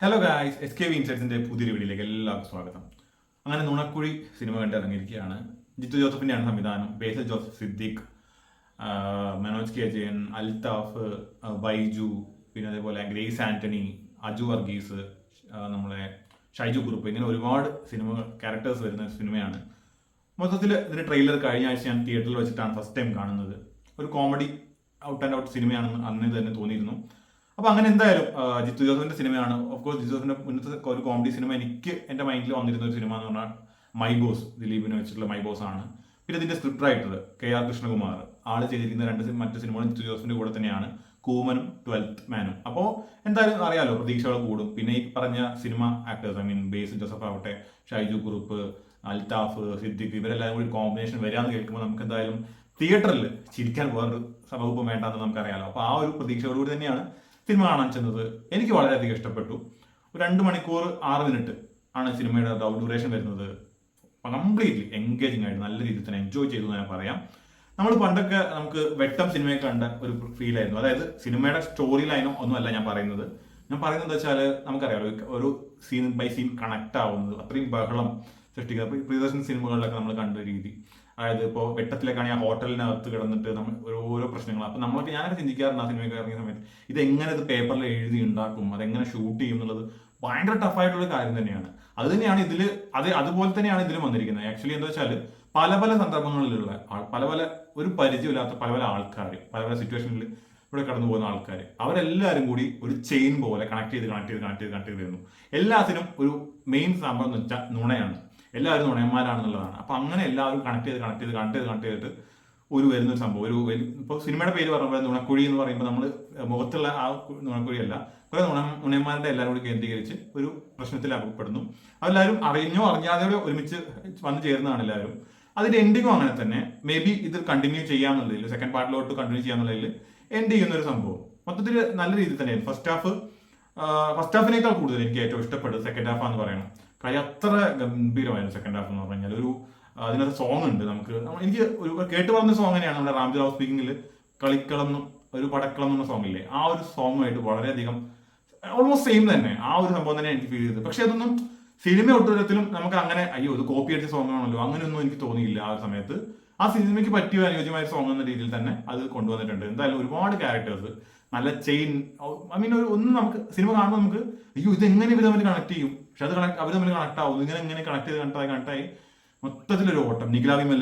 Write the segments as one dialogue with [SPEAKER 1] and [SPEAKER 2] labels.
[SPEAKER 1] Hello guys, S K V ഇൻസൈറ്റ്സിന്റെ പുതിയൊരു വീഡിയോയിലേക്ക് എല്ലാവർക്കും സ്വാഗതം. അങ്ങനെ നുണക്കുഴി സിനിമ കണ്ട് ഇറങ്ങിയിരിക്കുകയാണ്. ജിത്തു ജോസഫിന്റെയാണ് സംവിധാനം. ബേസിൽ ജോസഫ്, സിദ്ദിഖ്, മനോജ് കെ ജയൻ, അൽതാഫ്, ബൈജു, പിന്നെ അതേപോലെ ഗ്രേസ് ആന്റണി, അജു വർഗീസ്, നമ്മളെ ഷൈജു കുറുപ്പ്, ഇങ്ങനെ ഒരുപാട് ക്യാരക്ടേഴ്സ് വരുന്ന സിനിമയാണ്. മൊത്തത്തിൽ ഇതിന്റെ ട്രെയിലർ കഴിഞ്ഞ ആഴ്ച ഞാൻ തിയേറ്ററിൽ വെച്ചിട്ടാണ് ഫസ്റ്റ് ടൈം കാണുന്നത്. ഒരു കോമഡി ഔട്ട് ആൻഡ് ഔട്ട് സിനിമയാണെന്ന് അന്ന് തന്നെ തോന്നിയിരുന്നു. അപ്പൊ അങ്ങനെ എന്തായാലും ജിത്തു ജോസഫിന്റെ സിനിമയാണ്. ഓഫ് കോഴ്സ് ജിത്തു ജോസഫിന്റെ മുന്നത്തെ ഒരു കോമഡി സിനിമ എനിക്ക് എന്റെ മൈൻഡിൽ വന്നിരുന്ന ഒരു സിനിമ എന്ന് പറഞ്ഞാൽ മൈ ബോസ്, ദിലീപിനെ വെച്ചിട്ടുള്ള മൈ ബോസ് ആണ്. പിന്നെ ഇതിന്റെ സ്ക്രിപ്റ്റ് റൈറ്റർ KR കൃഷ്ണകുമാർ, ആള് ചെയ്തിരിക്കുന്ന മറ്റു സിനിമകളും ജിത്തു ജോസഫിന്റെ കൂടെ തന്നെയാണ്, കൂമനും 12th മാനും. അപ്പോൾ എന്തായാലും അറിയാലോ, പ്രതീക്ഷകൾ കൂടും. പിന്നെ ഈ പറഞ്ഞ സിനിമ ആക്ടേഴ്സ്, ബേസിൽ ജോസഫ് ആവട്ടെ, ഷൈജു കുറുപ്പ്, അൽതാഫ്, സിദ്ദിഖ്, ഇവരെല്ലാവരും കൂടി കോമ്പിനേഷൻ വരാമെന്ന് കേൾക്കുമ്പോൾ നമുക്ക് എന്തായാലും തിയേറ്ററിൽ ചിരിക്കാൻ വേറൊരു വകുപ്പ് വേണ്ടെന്ന് നമുക്കറിയാലോ. അപ്പോൾ ആ ഒരു പ്രതീക്ഷയോടുകൂടി തന്നെയാണ് സിനിമ കാണാൻ ചെന്നത്. എനിക്ക് വളരെയധികം ഇഷ്ടപ്പെട്ടു. 2 മണിക്കൂർ 6 മിനിറ്റ് ആണ് സിനിമയുടെ ഡ്യൂറേഷൻ വരുന്നത്. കംപ്ലീറ്റ്ലി എൻഗേജിങ് ആയിട്ട് നല്ല രീതിയിൽ തന്നെ എൻജോയ് ചെയ്തു എന്ന് ഞാൻ പറയാം. നമ്മൾ പണ്ടൊക്കെ നമുക്ക് വെട്ടം സിനിമയെ കണ്ട ഒരു ഫീൽ ആയിരുന്നു. അതായത് സിനിമയുടെ സ്റ്റോറി ലൈനോ ഒന്നുമല്ല ഞാൻ പറയുന്നത് എന്താ വെച്ചാൽ, നമുക്കറിയാലോ ഒരു സീൻ ബൈ സീൻ കണക്ട് ആവുന്നത്, അത്രയും ബഹളം സൃഷ്ടിക്കുക. പ്രിയദർശൻ സിനിമകളിലൊക്കെ നമ്മൾ കണ്ട രീതി, അതായത് ഇപ്പോൾ വെട്ടത്തിലേക്കാണെങ്കിൽ ആ ഹോട്ടലിനകത്ത് കിടന്നിട്ട് നമ്മൾ ഓരോ പ്രശ്നങ്ങൾ. അപ്പം നമ്മളൊക്കെ ഞാനൊക്കെ ചിന്തിക്കാറുണ്ട് ആ സിനിമയൊക്കെ ഇറങ്ങിയ സമയത്ത്, ഇതെങ്ങനെ ഇത് പേപ്പറിൽ എഴുതി ഉണ്ടാക്കും, അതെങ്ങനെ ഷൂട്ട് ചെയ്യും എന്നുള്ളത് ഭയങ്കര ടഫായിട്ടുള്ള കാര്യം തന്നെയാണ്. അത് തന്നെയാണ് ഇതിൽ അതുപോലെ തന്നെയാണ് ഇതിലും വന്നിരിക്കുന്നത്. ആക്ച്വലി എന്താ വെച്ചാൽ പല പല സന്ദർഭങ്ങളിലുള്ള പല പല ഒരു പരിചയമില്ലാത്ത പല പല ആൾക്കാർ, പല പല സിറ്റുവേഷനിൽ ഇവിടെ കടന്നു പോകുന്ന ആൾക്കാർ, അവരെല്ലാവരും കൂടി ഒരു ചെയിൻ പോലെ കണക്ട് ചെയ്ത് വരുന്നു. എല്ലാത്തിനും ഒരു മെയിൻ സംഭവം എന്ന് വെച്ചാൽ നുണയാണ്. എല്ലാവരും നുണയന്മാരാണെന്നുള്ളതാണ്. അപ്പൊ അങ്ങനെ എല്ലാവരും കണക്ട് ചെയ്തിട്ട് ഒരു വരുന്നൊരു സംഭവം. ഇപ്പോൾ സിനിമയുടെ പേര് പറഞ്ഞ നുണക്കുഴി എന്ന് പറയുമ്പോൾ നമ്മൾ മുഖത്തുള്ള ആ നുണക്കുഴിയല്ല, കുറെ നുണയന്മാരുടെ എല്ലാവരും കൂടി കേന്ദ്രീകരിച്ച് ഒരു പ്രശ്നത്തിൽ അകപ്പെടുന്നു. അതെല്ലാവരും അറിഞ്ഞോ അറിഞ്ഞാതെയോ ഒരുമിച്ച് വന്നു ചേരുന്നതാണ് എല്ലാവരും. അതിന്റെ എൻഡിങ്ങും അങ്ങനെ തന്നെ. മേ ബി ഇത് കണ്ടിന്യൂ ചെയ്യാന്നുള്ളതിൽ, സെക്കൻഡ് പാർട്ടിലോട്ട് കണ്ടിന്യൂ ചെയ്യാന്നുള്ളതിൽ എൻഡ് ചെയ്യുന്ന ഒരു സംഭവം മൊത്തത്തിൽ നല്ല രീതിയിൽ തന്നെയാണ്. ഫസ്റ്റ് ഹാഫിനേക്കാൾ കൂടുതൽ എനിക്ക് ഏറ്റവും ഇഷ്ടപ്പെട്ടത് സെക്കൻഡ് ഹാഫ് ആണെന്ന് പറയണം. കാര്യം അത്ര ഗംഭീരമായിരുന്നു സെക്കൻഡ് ഹാഫ് എന്ന് പറഞ്ഞു കഴിഞ്ഞാൽ. അതിനകത്ത് സോങ് ഉണ്ട്, എനിക്ക് ഒരു കേട്ട് പറഞ്ഞ സോങ് തന്നെയാണ് നമ്മുടെ റാംജി സ്പീക്കിങ്ങിൽ കളിക്കളം ഒരു പടക്കളം എന്ന സോങ് ഇല്ലേ, ആ ഒരു സോങ്ങുമായിട്ട് വളരെയധികം ഓൾമോസ്റ്റ് സെയിം തന്നെ ആ ഒരു സംഭവം തന്നെ എനിക്ക് ഫീൽ ചെയ്തത്. പക്ഷെ അതൊന്നും സിനിമ ഒട്ടുതരത്തിലും നമുക്ക് അങ്ങനെ അയ്യോ ഇത് കോപ്പി അടിച്ച സോങ് ആണല്ലോ അങ്ങനെയൊന്നും എനിക്ക് തോന്നിയില്ല. ആ സമയത്ത് ആ സിനിമയ്ക്ക് പറ്റിയ അനുയോജ്യമായ സോങ് എന്ന രീതിയിൽ തന്നെ അത് കൊണ്ടുവന്നിട്ടുണ്ട്. എന്തായാലും ഒരുപാട് ക്യാരക്ടേഴ്സ്, നല്ല ചെയിൻ, ഒന്നും നമുക്ക് സിനിമ കാണുമ്പോൾ നമുക്ക് അയ്യോ ഇത് എങ്ങനെ ഇവർ തമ്മിൽ കണക്ട് ചെയ്യും, പക്ഷെ അത് അവർ തമ്മിൽ കണക്ട് ആവും, ഇങ്ങനെ കണക്ട് ആയി മൊത്തത്തിലൊരു ഓട്ടം. നിഖില വിമൽ,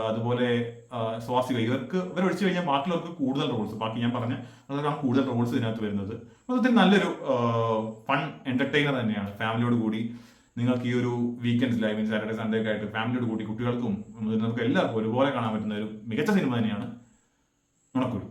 [SPEAKER 1] അതുപോലെ സ്വാസിക, ഇവർ ഒഴിച്ചു കഴിഞ്ഞാൽ ബാക്കിയുള്ളവർക്ക് കൂടുതൽ റോൾസ്, ബാക്കി ഞാൻ പറഞ്ഞ അതൊക്കെയാണ് കൂടുതൽ റോൾസ് ഇതിനകത്ത് വരുന്നത്. മൊത്തത്തിൽ നല്ലൊരു ഫൺ എന്റർടൈനർ തന്നെയാണ്. ഫാമിലിയോട് കൂടി നിങ്ങൾക്ക് ഈ ഒരു വീക്കെൻഡ്സിൽ, സാറ്റർഡേ സൺഡേ ഒക്കെ ആയിട്ട് ഫാമിലിയോട് കൂടി കുട്ടികൾക്കും നമുക്ക് എല്ലാവർക്കും ഒരുപോലെ കാണാൻ പറ്റുന്ന ഒരു മികച്ച സിനിമ തന്നെയാണ് നുണക്കുഴി.